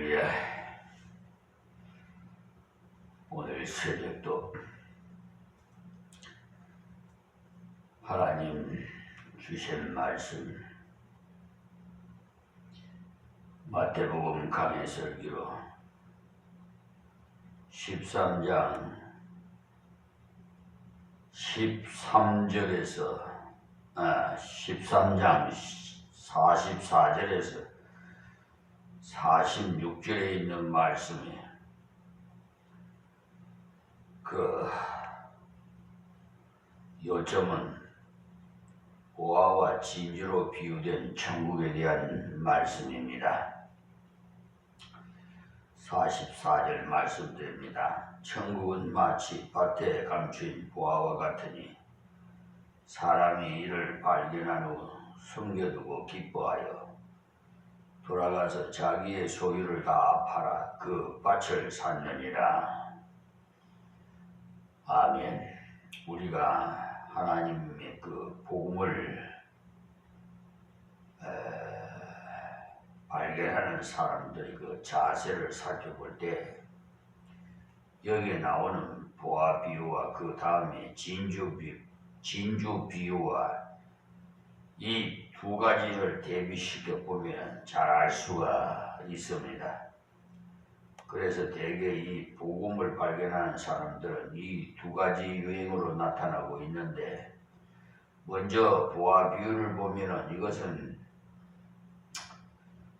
할렐루야. 오늘 새벽도 하나님 주신 말씀 마태복음 강해설기로 13장 13절에서 13장 44절에서 46절에 있는 말씀이 요점은 보화와 진주로 비유된 천국에 대한 말씀입니다. 44절 말씀드립니다. 천국은 마치 밭에 감추인 보화와 같으니 사람이 이를 발견한 후 숨겨두고 기뻐하여 돌아가서 자기의 소유를 다 팔아 그 밭을 샀느니라. 아멘. 우리가 하나님의 그 복음을 발견하는 사람들의 그 자세를 살펴볼 때 여기에 나오는 보화 비유와 그 다음에 진주 비유와 이 두 가지를 대비시켜 보면 잘 알 수가 있습니다. 그래서 대개 이 복음을 발견하는 사람들은 이 두 가지 유형으로 나타나고 있는데, 먼저 보화 비유를 보면은 이것은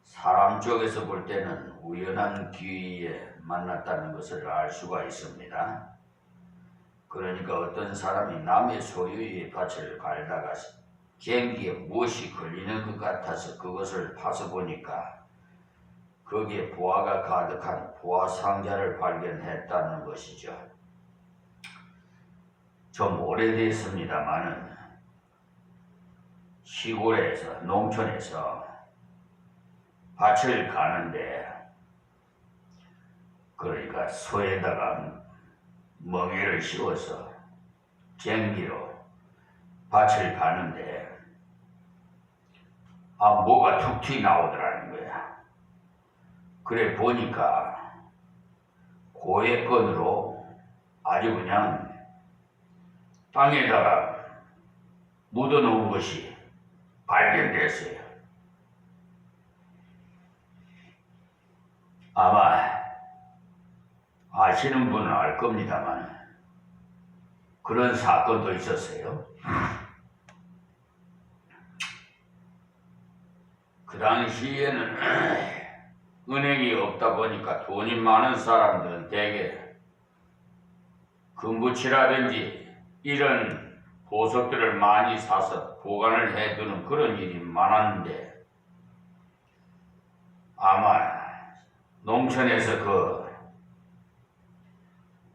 사람 쪽에서 볼 때는 우연한 기회에 만났다는 것을 알 수가 있습니다. 그러니까 어떤 사람이 남의 소유의 밭을 갈다가 쟁기에 무엇이 걸리는 것 같아서 그것을 파서 보니까 거기에 보화가 가득한 보화 상자를 발견했다는 것이죠. 좀 오래됐습니다마는 시골에서, 농촌에서 밭을 가는데, 그러니까 소에다가 멍에를 씌워서 쟁기로 밭을 가는데 뭐가 툭 튀어나오더라는 거야. 그래 보니까 고액건으로 아주 그냥 땅에다가 묻어놓은 것이 발견됐어요. 아마 아시는 분은 알 겁니다만 그런 사건도 있었어요. 그 당시에는 은행이 없다 보니까 돈이 많은 사람들은 대개 금부치라든지 이런 보석들을 많이 사서 보관을 해두는 그런 일이 많았는데, 아마 농촌에서 그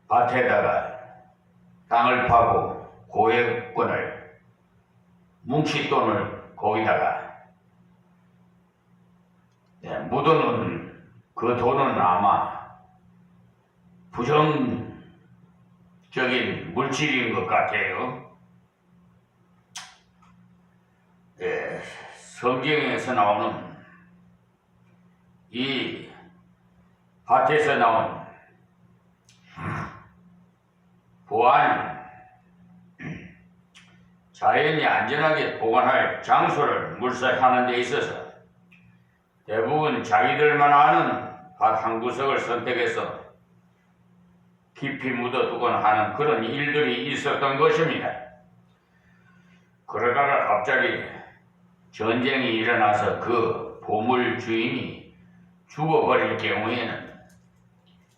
밭에다가 땅을 파고 고액권을, 뭉칫돈을 거기다가 묻어놓은 그 돈은 아마 부정적인 물질인 것 같아요. 성경에서 나오는 이 밭에서 나온 보화는 자연이 안전하게 보관할 장소를 물색하는 데 있어서 대부분 자기들만 아는 밭 한 구석을 선택해서 깊이 묻어두곤 하는 그런 일들이 있었던 것입니다. 그러다가 갑자기 전쟁이 일어나서 그 보물 주인이 죽어버릴 경우에는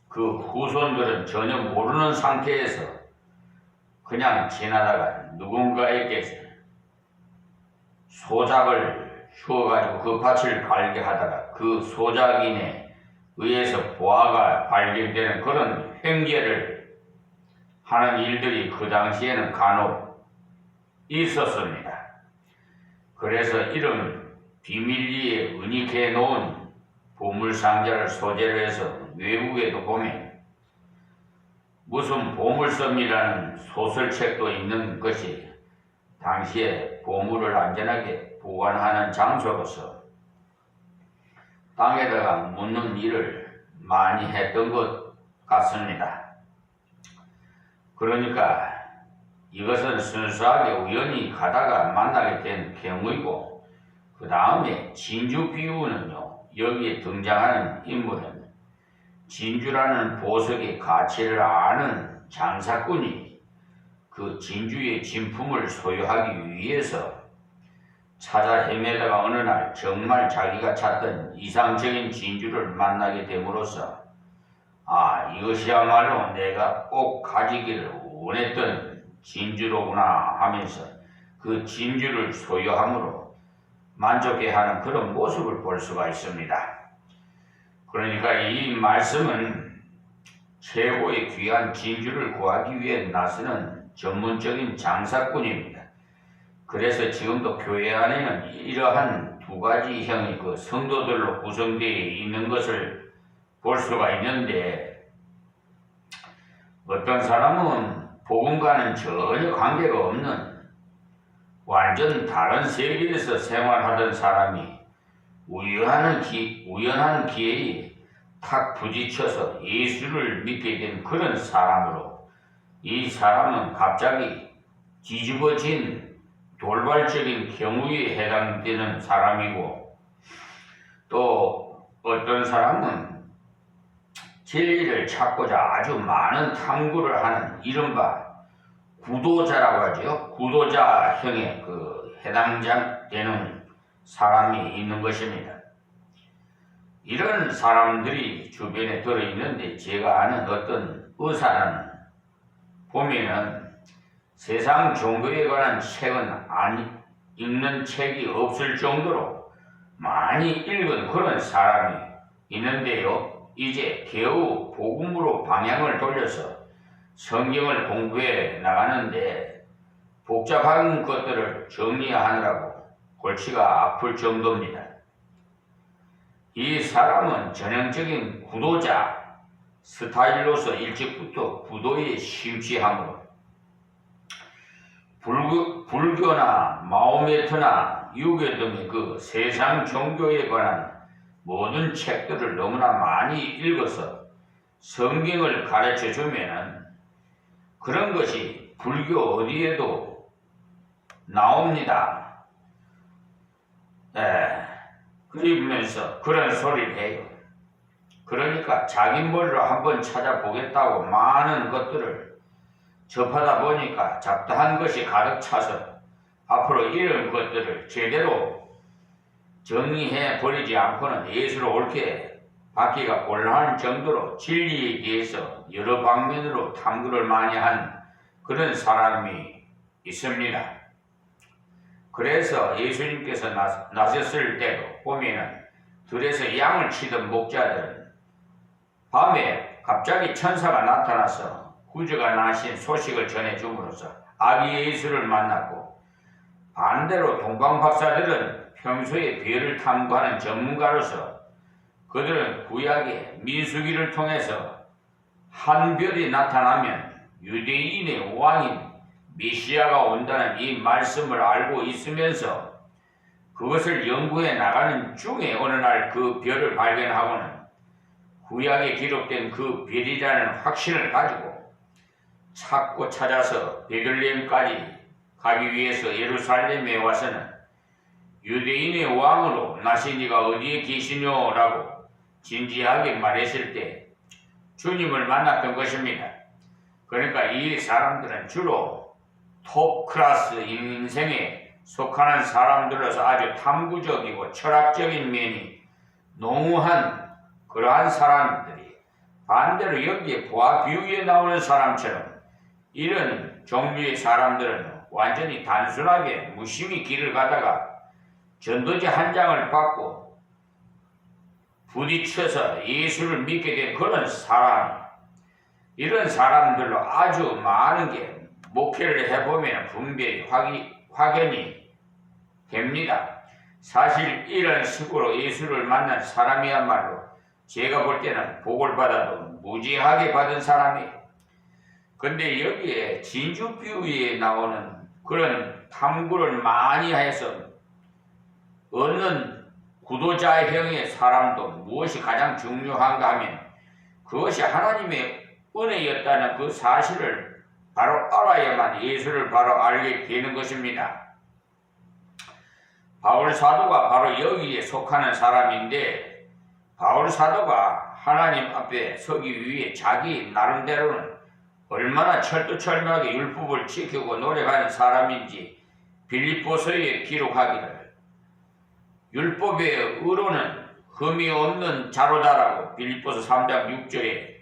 그 후손들은 전혀 모르는 상태에서 그냥 지나다가 누군가에게 소작을 주어가지고 그 밭을 갈게 하다가 그 소작인에 의해서 보화가 발견되는 그런 횡재를 하는 일들이 그 당시에는 간혹 있었습니다. 그래서 이런 비밀리에 은닉해 놓은 보물상자를 소재로 해서 외국에도 보면 무슨 보물섬이라는 소설책도 있는 것이 당시에 보물을 안전하게 보관하는 장소로서 땅에다가 묻는 일을 많이 했던 것 같습니다. 그러니까 이것은 순수하게 우연히 가다가 만나게 된 경우이고, 그 다음에 진주 비유는요, 여기에 등장하는 인물은 진주라는 보석의 가치를 아는 장사꾼이 그 진주의 진품을 소유하기 위해서 찾아 헤매다가 어느 날 정말 자기가 찾던 이상적인 진주를 만나게 됨으로써 이것이야말로 내가 꼭 가지기를 원했던 진주로구나 하면서 그 진주를 소유함으로 만족해하는 그런 모습을 볼 수가 있습니다. 그러니까 이 말씀은 최고의 귀한 진주를 구하기 위해 나서는 전문적인 장사꾼입니다. 그래서 지금도 교회 안에는 이러한 두 가지 형의 그 성도들로 구성되어 있는 것을 볼 수가 있는데, 어떤 사람은 복음과는 전혀 관계가 없는 완전 다른 세계에서 생활하던 사람이 우연한 기회에 탁 부딪혀서 예수를 믿게 된 그런 사람으로, 이 사람은 갑자기 뒤집어진 돌발적인 경우에 해당되는 사람이고, 또 어떤 사람은 진리를 찾고자 아주 많은 탐구를 하는 이른바 구도자라고 하죠. 구도자형의 그 해당되는 사람이 있는 것입니다. 이런 사람들이 주변에 들어있는데, 제가 아는 어떤 의사는 보면은 세상 종교에 관한 책은 읽는 책이 없을 정도로 많이 읽은 그런 사람이 있는데요, 이제 겨우 복음으로 방향을 돌려서 성경을 공부해 나가는데 복잡한 것들을 정리하느라고 골치가 아플 정도입니다. 이 사람은 전형적인 구도자 스타일로서 일찍부터 구도에 심취하므로 불교나 마호메트나 유교 등의 그 세상 종교에 관한 모든 책들을 너무나 많이 읽어서 성경을 가르쳐 주면은 그런 것이 불교 어디에도 나옵니다. 그러면서 그런 소리를 해요. 그러니까 자기 머리로 한번 찾아보겠다고 많은 것들을 접하다 보니까 잡다한 것이 가득 차서 앞으로 이런 것들을 제대로 정리해 버리지 않고는 예수로 옳게 받기가 곤란할 정도로 진리에 대해서 여러 방면으로 탐구를 많이 한 그런 사람이 있습니다. 그래서 예수님께서 나섰을 때도 보면은 들에서 양을 치던 목자들은 밤에 갑자기 천사가 나타나서 구주가 나신 소식을 전해줌으로써 아기 예수를 만났고, 반대로 동방박사들은 평소에 별을 탐구하는 전문가로서 그들은 구약의 민수기를 통해서 한 별이 나타나면 유대인의 왕인 메시아가 온다는 이 말씀을 알고 있으면서 그것을 연구해 나가는 중에 어느 날 그 별을 발견하고는 구약에 기록된 그 별이라는 확신을 가지고 찾고 찾아서 베들레헴까지 가기 위해서 예루살렘에 와서는 유대인의 왕으로 나신 이가 어디에 계시뇨라고 진지하게 말했을 때 주님을 만났던 것입니다. 그러니까 이 사람들은 주로 톱 클래스 인생에 속하는 사람들로서 아주 탐구적이고 철학적인 면이 농후한 그러한 사람들이, 반대로 여기에 보아 비유에 나오는 사람처럼 이런 종류의 사람들은 완전히 단순하게 무심히 길을 가다가 전도지 한 장을 받고 부딪혀서 예수를 믿게 된 그런 사람, 이런 사람들로 아주 많은 게 목회를 해보면 분별이 확연히 됩니다. 사실 이런 식으로 예수를 만난 사람이야말로 제가 볼 때는 복을 받아도 무지하게 받은 사람이에요. 근데 여기에 진주 비유에 나오는 그런 탐구를 많이 해서 얻는 구도자형의 사람도 무엇이 가장 중요한가 하면 그것이 하나님의 은혜였다는 그 사실을 바로 알아야만 예수를 바로 알게 되는 것입니다. 바울 사도가 바로 여기에 속하는 사람인데, 바울 사도가 하나님 앞에 서기 위해 자기 나름대로는 얼마나 철두철미하게 율법을 지키고 노력하는 사람인지 빌립보서에 기록하기를, 율법의 의로는 흠이 없는 자로다라고 빌립보서 3장 6절에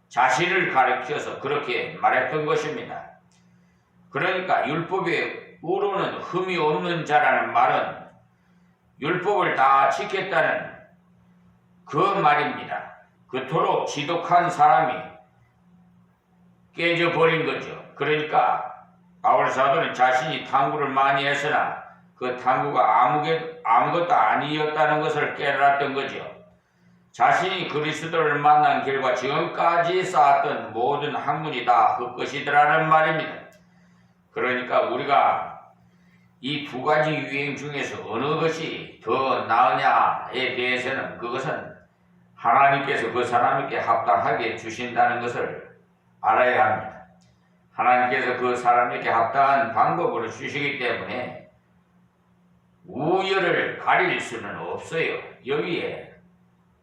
자신을 가리켜서 그렇게 말했던 것입니다. 그러니까 율법의 의로는 흠이 없는 자라는 말은 율법을 다 지켰다는 그 말입니다. 그토록 지독한 사람이 깨져버린 거죠. 그러니까 바울 사도는 자신이 탐구를 많이 했으나 그 탐구가 아무것도 아니었다는 것을 깨달았던 거죠. 자신이 그리스도를 만난 결과 지금까지 쌓았던 모든 학문이 다 헛것이더라는 말입니다. 그러니까 우리가 이 두 가지 유행 중에서 어느 것이 더 나으냐에 대해서는 그것은 하나님께서 그 사람에게 합당하게 주신다는 것을 알아야 합니다. 하나님께서 그 사람에게 합당한 방법으로 주시기 때문에 우열을 가릴 수는 없어요. 여기에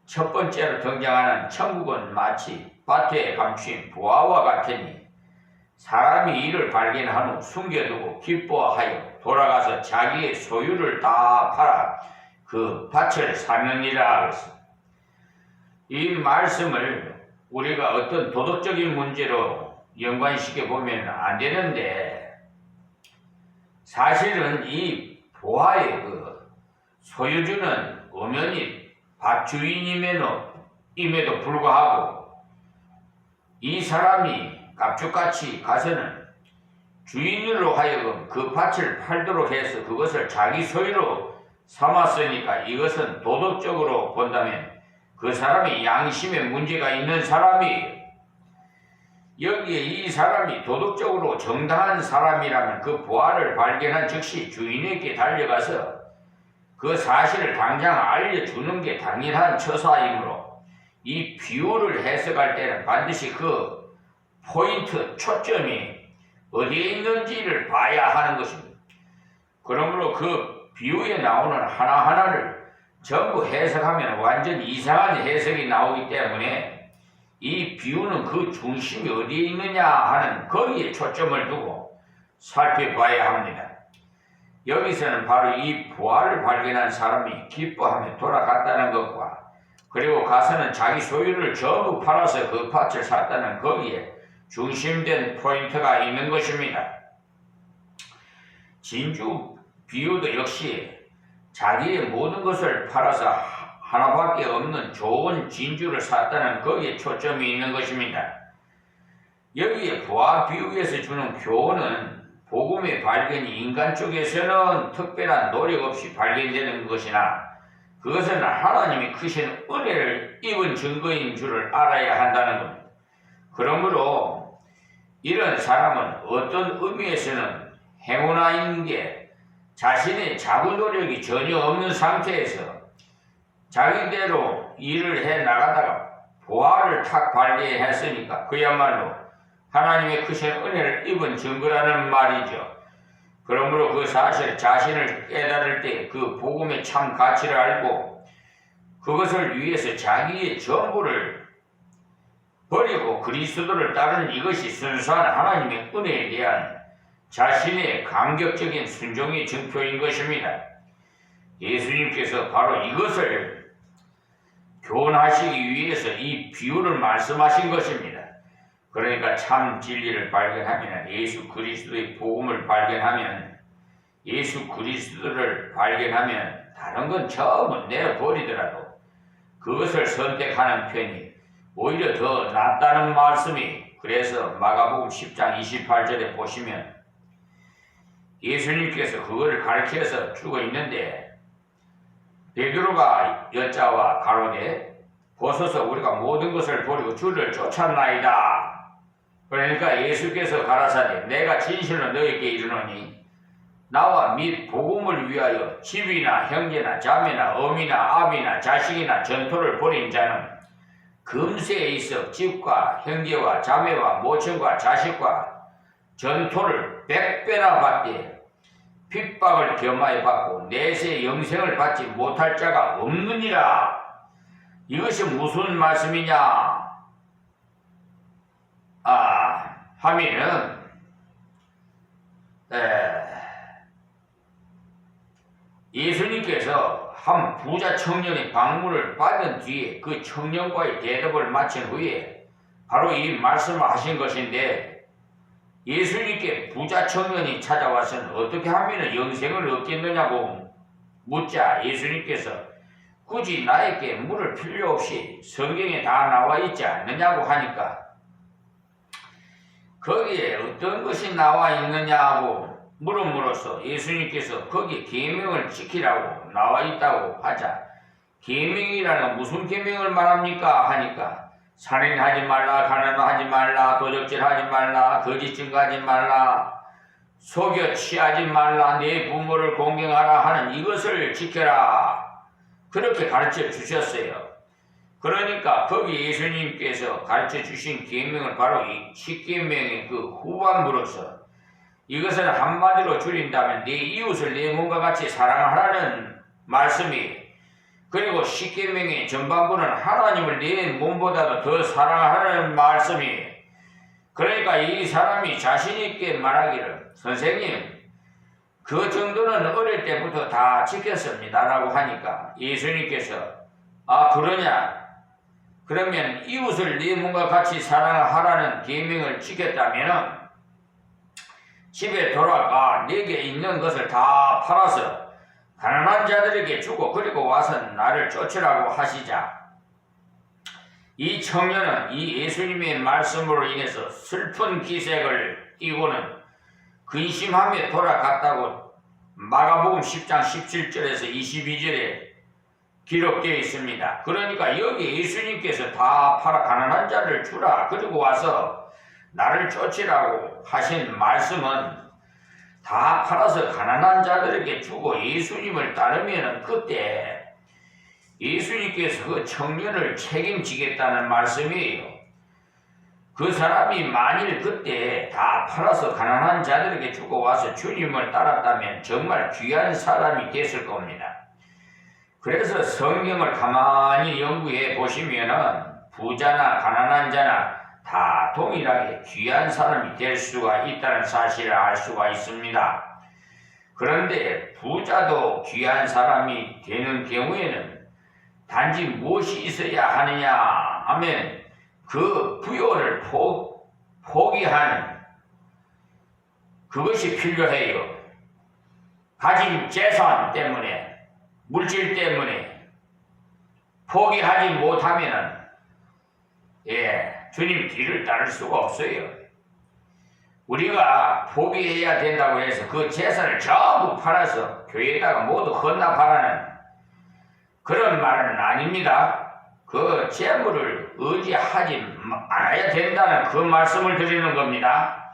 첫 번째로 등장하는 천국은 마치 밭에 감춘 보화와 같으니 사람이 이를 발견한 후 숨겨두고 기뻐하여 돌아가서 자기의 소유를 다 팔아 그 밭을 사느니라 그랬습니다. 이 말씀을 우리가 어떤 도덕적인 문제로 연관시켜 보면 안 되는데, 사실은 이 보화의 그 소유주는 엄연히 밭주인임에도 불구하고 이 사람이 갑죽같이 가서는 주인으로 하여금 그 밭을 팔도록 해서 그것을 자기 소유로 삼았으니까 이것은 도덕적으로 본다면 그 사람이 양심에 문제가 있는 사람이에요. 여기에 이 사람이 도덕적으로 정당한 사람이라면 그 보화를 발견한 즉시 주인에게 달려가서 그 사실을 당장 알려주는 게 당연한 처사이므로 이 비유를 해석할 때는 반드시 그 포인트, 초점이 어디에 있는지를 봐야 하는 것입니다. 그러므로 그 비유에 나오는 하나하나를 전부 해석하면 완전 이상한 해석이 나오기 때문에 이 비유는 그 중심이 어디에 있느냐 하는 거기에 초점을 두고 살펴봐야 합니다. 여기서는 바로 이 보화를 발견한 사람이 기뻐하며 돌아갔다는 것과, 그리고 가서는 자기 소유를 전부 팔아서 그 밭을 샀다는 거기에 중심된 포인트가 있는 것입니다. 진주 비유도 역시 자기의 모든 것을 팔아서 하나밖에 없는 좋은 진주를 샀다는 거기에 초점이 있는 것입니다. 여기에 보화 비유에서 주는 교훈은 복음의 발견이 인간 쪽에서는 특별한 노력 없이 발견되는 것이나 그것은 하나님이 크신 은혜를 입은 증거인 줄을 알아야 한다는 겁니다. 그러므로 이런 사람은 어떤 의미에서는 행운아인 게 자신의 자구 노력이 전혀 없는 상태에서 자기대로 일을 해 나가다가 보화를 탁 발견했으니까 그야말로 하나님의 크신 은혜를 입은 증거라는 말이죠. 그러므로 그 사실 자신을 깨달을 때 그 복음의 참 가치를 알고 그것을 위해서 자기의 전부를 버리고 그리스도를 따르는 이것이 순수한 하나님의 은혜에 대한 자신의 감격적인 순종의 증표인 것입니다. 예수님께서 바로 이것을 교훈하시기 위해서 이 비유를 말씀하신 것입니다. 그러니까 참 진리를 발견하면, 예수 그리스도의 복음을 발견하면, 예수 그리스도를 발견하면 다른 건 전부 내어버리더라도 그것을 선택하는 편이 오히려 더 낫다는 말씀이, 그래서 마가복음 10장 28절에 보시면 예수님께서 그거를 가르쳐서 주고 있는데, 베드로가 여자와 가로되 보소서 우리가 모든 것을 버리고 주를 쫓았나이다. 그러니까 예수께서 가라사대 내가 진실로 너에게 이르노니 나와 및 복음을 위하여 집이나 형제나 자매나 어미나 아비나 자식이나 전토를 벌인 자는 금세에 있어 집과 형제와 자매와 모친과 자식과 전토를 100배나 받되 핍박을 겸하여 받고 내세 영생을 받지 못할 자가 없느니라. 이것이 무슨 말씀이냐 하면은 예수님께서 한 부자 청년의 방문을 받은 뒤에 그 청년과의 대답을 마친 후에 바로 이 말씀을 하신 것인데, 예수님께 부자 청년이 찾아와서는 어떻게 하면 영생을 얻겠느냐고 묻자 예수님께서 굳이 나에게 물을 필요 없이 성경에 다 나와 있지 않느냐고 하니까, 거기에 어떤 것이 나와 있느냐고 물음으로써 예수님께서 거기에 계명을 지키라고 나와 있다고 하자, 계명이라는 무슨 계명을 말합니까 하니까, 살인하지 말라, 가늠하지 말라, 도적질하지 말라, 거짓 증거하지 말라, 속여 취하지 말라, 내 부모를 공경하라 하는 이것을 지켜라, 그렇게 가르쳐 주셨어요. 그러니까 거기 예수님께서 가르쳐 주신 계명을 바로 이 10계명의 그 후반부로서, 이것은 한마디로 줄인다면 내 이웃을 내 몸과 같이 사랑하라는 말씀이, 그리고 10계명의 전반부는 하나님을 내 몸보다도 더 사랑하라는 말씀이, 그러니까 이 사람이 자신있게 말하기를 선생님 그 정도는 어릴 때부터 다 지켰습니다 라고 하니까 예수님께서 그러냐, 그러면 이웃을 네 몸과 같이 사랑하라는 계명을 지켰다면 집에 돌아가 내게 있는 것을 다 팔아서 가난한 자들에게 주고 그리고 와서 나를 쫓으라고 하시자, 이 청년은 이 예수님의 말씀으로 인해서 슬픈 기색을 띠고는 근심하며 돌아갔다고 마가복음 10장 17절에서 22절에 기록되어 있습니다. 그러니까 여기 예수님께서 다 팔아 가난한 자를 주라 그리고 와서 나를 쫓으라고 하신 말씀은, 다 팔아서 가난한 자들에게 주고 예수님을 따르면 그때 예수님께서 그 청년을 책임지겠다는 말씀이에요. 그 사람이 만일 그때 다 팔아서 가난한 자들에게 주고 와서 주님을 따랐다면 정말 귀한 사람이 됐을 겁니다. 그래서 성경을 가만히 연구해 보시면은 부자나 가난한 자나 다 동일하게 귀한 사람이 될 수가 있다는 사실을 알 수가 있습니다. 그런데 부자도 귀한 사람이 되는 경우에는 단지 무엇이 있어야 하느냐 하면 그 부요를 포기하는 그것이 필요해요. 가진 재산 때문에, 물질 때문에 포기하지 못하면은 주님 뒤를 따를 수가 없어요. 우리가 포기해야 된다고 해서 그 재산을 전부 팔아서 교회에다가 모두 헌납하라는 그런 말은 아닙니다. 그 재물을 의지하지 않아야 된다는 그 말씀을 드리는 겁니다.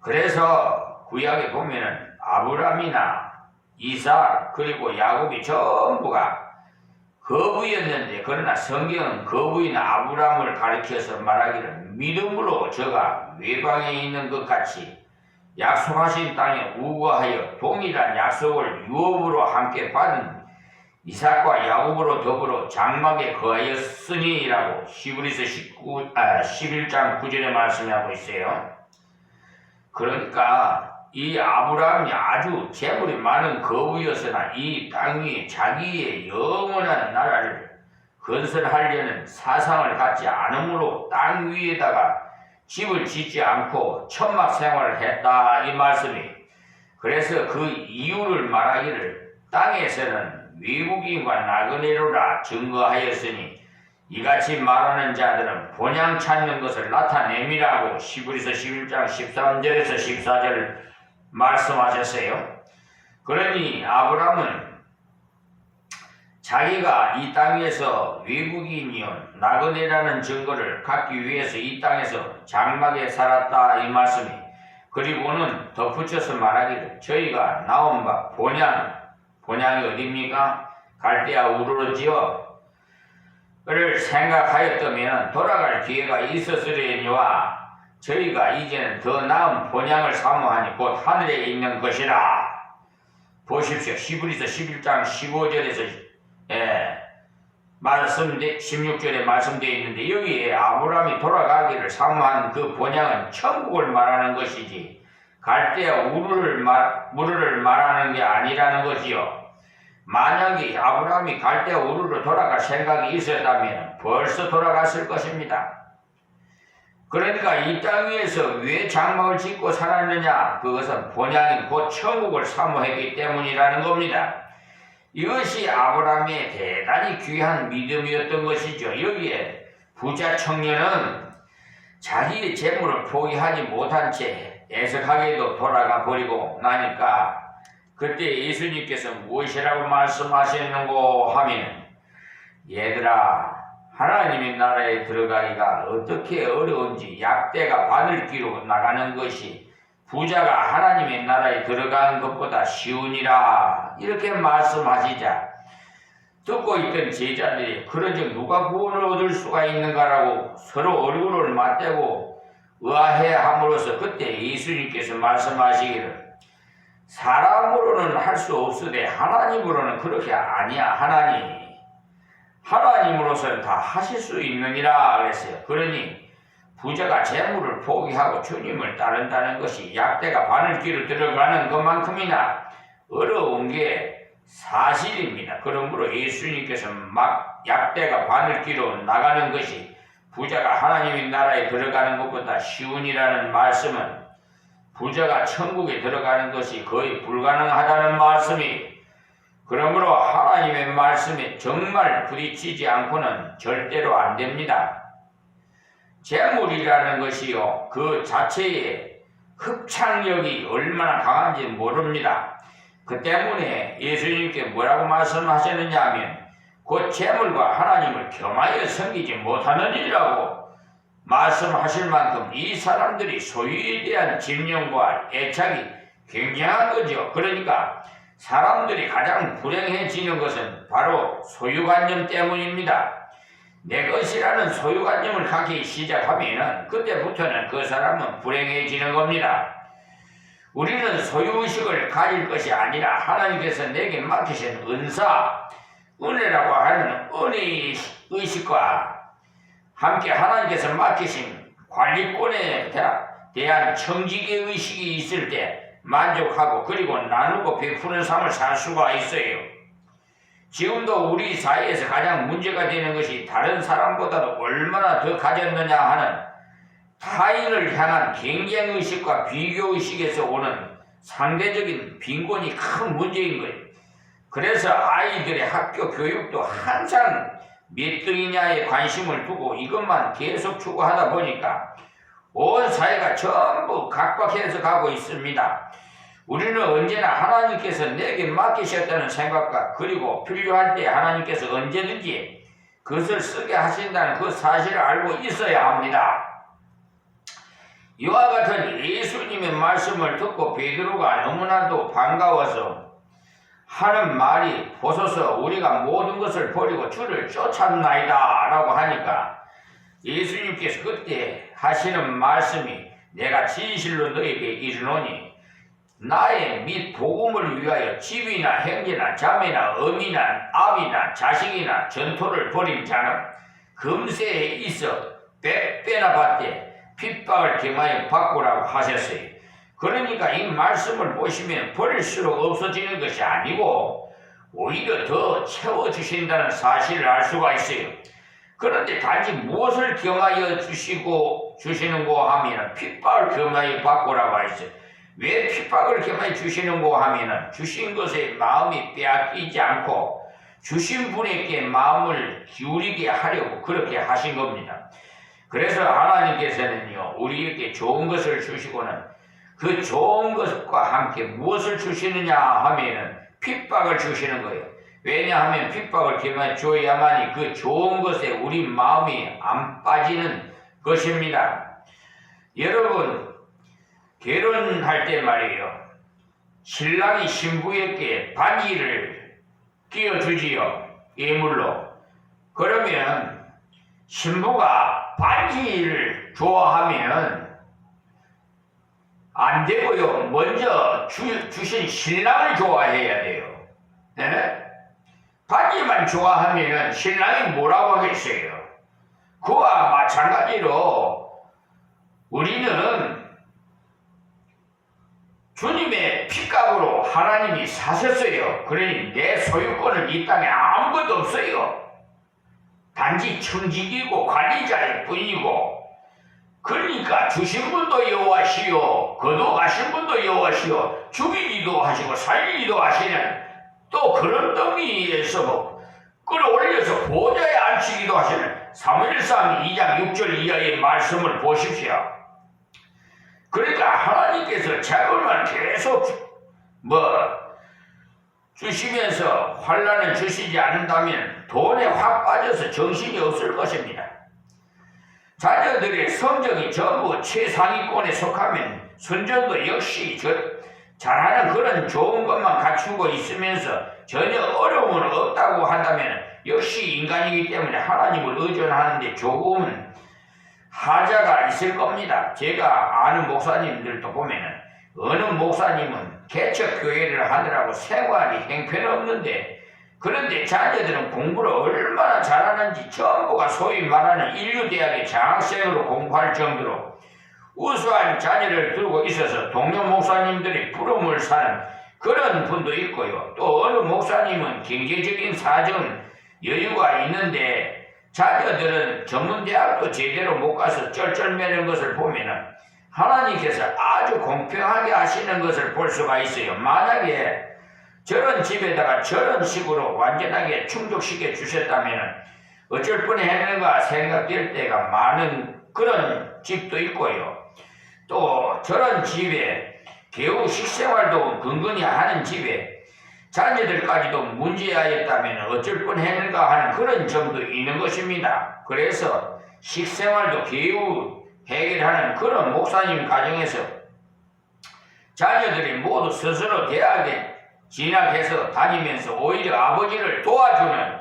그래서 구약에 보면은 아브라함이나 이삭 그리고 야곱이 전부가 거부였는데, 그러나 성경은 거부인 아브라함을 가리켜서 말하기를 믿음으로 저가 외방에 있는 것 같이 약속하신 땅에 우거하여 동일한 약속을 유업으로 함께 받은 이삭과 야곱으로 더불어 장막에 거하였으니라고 히브리서 11장 9절에 말씀하고 있어요. 그러니까 이 아브라함이 아주 재물이 많은 거부였으나 이 땅 위에 자기의 영원한 나라를 건설하려는 사상을 갖지 않으므로 땅 위에다가 집을 짓지 않고 천막 생활을 했다 이 말씀이. 그래서 그 이유를 말하기를 땅에서는 외국인과 나그네로라 증거하였으니 이같이 말하는 자들은 본향 찾는 것을 나타냄이라고 히브리서 11장 13절에서 14절 말씀하셨어요. 그러니 아브라함은 자기가 이 땅에서 외국인이요 나그네라는 증거를 갖기 위해서 이 땅에서 장막에 살았다 이 말씀이. 그리고는 덧붙여서 말하기를 저희가 나온 바 본향이 어디입니까? 갈대아 우르르지요. 생각하였다면 돌아갈 기회가 있었으려니와 저희가 이제는 더 나은 본향을 사모하니 곧 하늘에 있는 것이라. 보십시오. 히브리서 11장 15절에서 16절에 말씀되어 있는데 여기에 아브라함이 돌아가기를 사모한 그 본향은 천국을 말하는 것이지 갈대아 우르를 말하는 게 아니라는 것이요. 만약에 아브라함이 갈대아 우르로 돌아갈 생각이 있었다면 벌써 돌아갔을 것입니다. 그러니까 이 땅 위에서 왜 장막을 짓고 살았느냐? 그것은 본향인 곧 천국을 사모했기 때문이라는 겁니다. 이것이 아브라함의 대단히 귀한 믿음이었던 것이죠. 여기에 부자 청년은 자기의 재물을 포기하지 못한 채 애석하게도 돌아가 버리고 나니까 그때 예수님께서 무엇이라고 말씀하셨는고 하면, 얘들아, 하나님의 나라에 들어가기가 어떻게 어려운지 약대가 바늘귀로 나가는 것이 부자가 하나님의 나라에 들어가는 것보다 쉬우니라. 이렇게 말씀하시자 듣고 있던 제자들이 그런즉 누가 구원을 얻을 수가 있는가라고 서로 얼굴을 맞대고 의아해함으로써 그때 예수님께서 말씀하시기를, 사람으로는 할 수 없으되 하나님으로는 그렇게 아니야. 하나님으로서는 다 하실 수 있느니라 그랬어요. 그러니 부자가 재물을 포기하고 주님을 따른다는 것이 약대가 바늘귀로 들어가는 것만큼이나 어려운 게 사실입니다. 그러므로 예수님께서 막 약대가 바늘귀로 나가는 것이 부자가 하나님의 나라에 들어가는 것보다 쉬우니라는 말씀은 부자가 천국에 들어가는 것이 거의 불가능하다는 말씀이, 그러므로 하나님의 말씀에 정말 부딪히지 않고는 절대로 안 됩니다. 재물이라는 것이요, 그 자체의 흡착력이 얼마나 강한지 모릅니다. 그 때문에 예수님께 뭐라고 말씀하셨느냐 하면 곧 재물과 하나님을 겸하여 섬기지 못하는 일이라고 말씀하실 만큼 이 사람들이 소유에 대한 집념과 애착이 굉장한 거죠. 그러니까 사람들이 가장 불행해지는 것은 바로 소유관념 때문입니다. 내 것이라는 소유관념을 갖기 시작하면 그때부터는 그 사람은 불행해지는 겁니다. 우리는 소유의식을 가질 것이 아니라 하나님께서 내게 맡기신 은사, 은혜라고 하는 은혜의식과 함께 하나님께서 맡기신 관리권에 대한 청지기 의식이 있을 때 만족하고 그리고 나누고 베푸는 삶을 살 수가 있어요. 지금도 우리 사이에서 가장 문제가 되는 것이 다른 사람보다도 얼마나 더 가졌느냐 하는 타인을 향한 경쟁의식과 비교의식에서 오는 상대적인 빈곤이 큰 문제인 거예요. 그래서 아이들의 학교 교육도 항상 몇 등이냐에 관심을 두고 이것만 계속 추구하다 보니까 온 사회가 전부 각박해서 가고 있습니다. 우리는 언제나 하나님께서 내게 맡기셨다는 생각과 그리고 필요할 때 하나님께서 언제든지 그것을 쓰게 하신다는 그 사실을 알고 있어야 합니다. 이와 같은 예수님의 말씀을 듣고 베드로가 너무나도 반가워서 하는 말이, 보소서 우리가 모든 것을 버리고 주를 쫓았나이다 라고 하니까 예수님께서 그때 하시는 말씀이, 내가 진실로 너에게 이르노니 나의 및 복음을 위하여 집이나 형제나 자매나 어미나 아비나 자식이나 전토를 벌인 자는 금세에 있어 100배나 받되 핍박을 경하여 받고라고 하셨어요. 그러니까 이 말씀을 보시면 버릴수록 없어지는 것이 아니고 오히려 더 채워주신다는 사실을 알 수가 있어요. 그런데 단지 무엇을 경하여 주시는고 하면 핍박을 경하여 받고라고 했어요. 왜 핍박을 경하여 주시는고 하면 주신 것에 마음이 빼앗기지 않고 주신 분에게 마음을 기울이게 하려고 그렇게 하신 겁니다. 그래서 하나님께서는요, 우리에게 좋은 것을 주시고는 그 좋은 것과 함께 무엇을 주시느냐 하면은 핍박을 주시는 거예요. 왜냐하면 핍박을 경하여 줘야만이 그 좋은 것에 우리 마음이 안 빠지는 것입니다. 여러분, 결혼할 때 말이에요, 신랑이 신부에게 반지를 끼워주지요, 예물로. 그러면 신부가 반지를 좋아하면 안 되고요. 먼저 주신 신랑을 좋아해야 돼요. 네? 반지만 좋아하면 신랑이 뭐라고 하겠어요? 그와 마찬가지로 우리는 주님의 핏값으로 하나님이 사셨어요. 그러니 내 소유권은 이 땅에 아무것도 없어요. 단지 청지기고 관리자일 뿐이고, 그러니까 주신 분도 여호와시요 거둬가신 분도 여호와시요 죽이기도 하시고 살리기도 하시는, 또 그런 더미에서 끌어올려서 보좌에 앉히기도 하시는 사무엘상 2장 6절 이하의 말씀을 보십시오. 그러니까 하나님께서 자금을 계속 주시면서 환난을 주시지 않는다면 돈에 확 빠져서 정신이 없을 것입니다. 자녀들의 성적이 전부 최상위권에 속하면 선전도 역시 잘하는 그런 좋은 것만 갖추고 있으면서 전혀 어려움은 없다고 한다면 역시 인간이기 때문에 하나님을 의존하는데 조금은 하자가 있을 겁니다. 제가 아는 목사님들도 보면은 어느 목사님은 개척교회를 하느라고 생활이 형편없는데, 그런데 자녀들은 공부를 얼마나 잘하는지 전부가 소위 말하는 인류대학의 장학생으로 공부할 정도로 우수한 자녀를 두고 있어서 동료 목사님들이 부러움을 사는 그런 분도 있고요. 또 어느 목사님은 경제적인 사정은 여유가 있는데 자녀들은 전문대학도 제대로 못 가서 쩔쩔매는 것을 보면은 하나님께서 아주 공평하게 하시는 것을 볼 수가 있어요. 만약에 저런 집에다가 저런 식으로 완전하게 충족시켜 주셨다면 어쩔 뻔했는가 생각될 때가 많은 그런 집도 있고요. 또 저런 집에 겨우 식생활도 근근히 하는 집에 자녀들까지도 문제하였다면 어쩔 뻔했는가 하는 그런 점도 있는 것입니다. 그래서 식생활도 겨우 해결하는 그런 목사님 가정에서 자녀들이 모두 스스로 대학에 진학해서 다니면서 오히려 아버지를 도와주는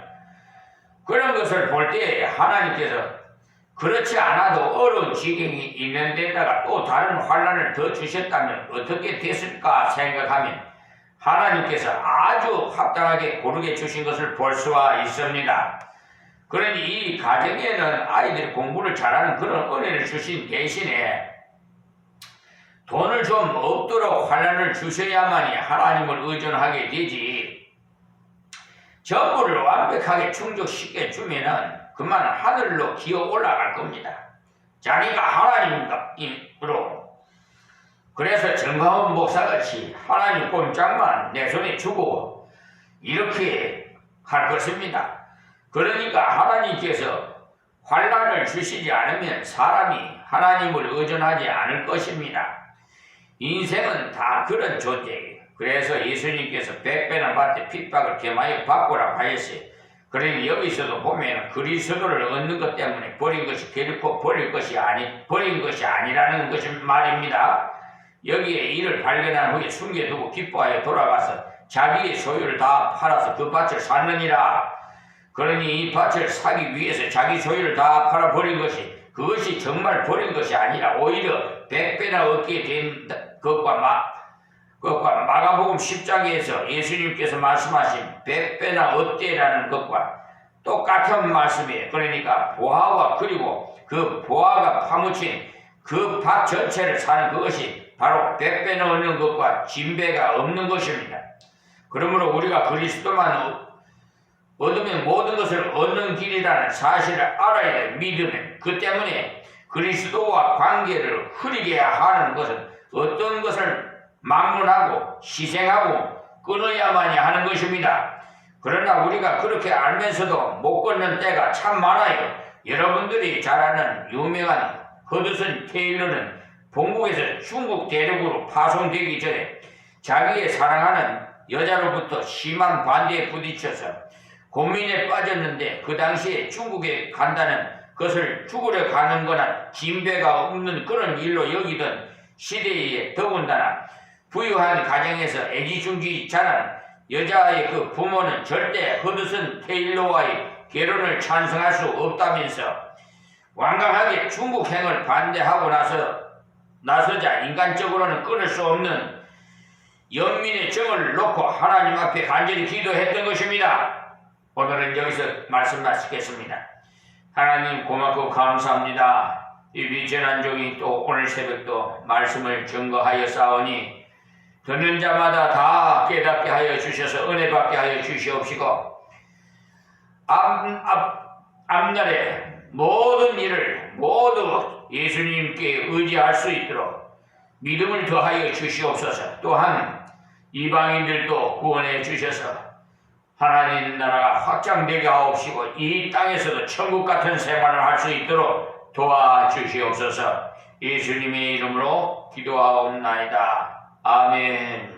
그런 것을 볼 때 하나님께서 그렇지 않아도 어려운 지경이 있는 데다가 또 다른 환난을 더 주셨다면 어떻게 됐을까 생각하면 하나님께서 아주 합당하게 고르게 주신 것을 볼 수가 있습니다. 그러니 이 가정에는 아이들이 공부를 잘하는 그런 은혜를 주신 대신에 돈을 좀 없도록 환난을 주셔야만이 하나님을 의존하게 되지, 전부를 완벽하게 충족시켜 주면은 그만 하늘로 기어 올라갈 겁니다. 자기가 하나님으로. 그래서 정가훈 목사같이 하나님 꼼짝만 내 손에 주고 이렇게 할 것입니다. 그러니까 하나님께서 환난을 주시지 않으면 사람이 하나님을 의존하지 않을 것입니다. 인생은 다 그런 존재예요. 그래서 예수님께서 100배나 받되 핍박을 겸하여 받고라고 하셨어요. 그러니 여기서도 보면 그리스도를 얻는 것 때문에 버린 것이 결코 버린 것이 아니라는 것이 말입니다. 여기에 이를 발견한 후에 숨겨두고 기뻐하여 돌아가서 자기의 소유를 다 팔아서 그 밭을 샀느니라. 그러니 이 밭을 사기 위해서 자기 소유를 다 팔아버린 것이, 그것이 정말 버린 것이 아니라 오히려 100배나 얻게 된 것과 마가복음 10장에서 예수님께서 말씀하신 100배나 얻되라는 것과 똑같은 말씀이에요. 그러니까 보화와 그리고 그 보화가 파묻힌 그 밭 전체를 사는 그것이 바로 100배나 얻는 것과 진배가 없는 것입니다. 그러므로 우리가 그리스도만 얻으면 모든 것을 얻는 길이라는 사실을 알아야 돼. 믿으면. 그 때문에 그리스도와 관계를 흐리게 하는 것은 어떤 것을 막론하고 희생하고 끊어야만이 하는 것입니다. 그러나 우리가 그렇게 알면서도 못 끊는 때가 참 많아요. 여러분들이 잘 아는 유명한 허드슨 테일러는 본국에서 중국 대륙으로 파송되기 전에 자기의 사랑하는 여자로부터 심한 반대에 부딪혀서 고민에 빠졌는데, 그 당시에 중국에 간다는 것을 죽으러 가는 거나 진배가 없는 그런 일로 여기던 시대에 더군다나 부유한 가정에서 애지중지 자란 여자의 그 부모는 절대 허드슨 테일러와의 결혼을 찬성할 수 없다면서 완강하게 중국행을 반대하고 나서자 인간적으로는 끊을 수 없는 영민의 정을 놓고 하나님 앞에 간절히 기도했던 것입니다. 오늘은 여기서 말씀 마치겠습니다. 하나님 고맙고 감사합니다. 이 비천한 종이 또 오늘 새벽도 말씀을 증거하여 싸우니 듣는 자마다 다 깨닫게 하여 주셔서 은혜 받게 하여 주시옵시고 앞날에 모든 일을 모두 예수님께 의지할 수 있도록 믿음을 더하여 주시옵소서. 또한 이방인들도 구원해 주셔서 하나님 나라가 확장되게 하옵시고 이 땅에서도 천국 같은 생활을 할 수 있도록 도와주시옵소서. 예수님의 이름으로 기도하옵나이다. 아멘.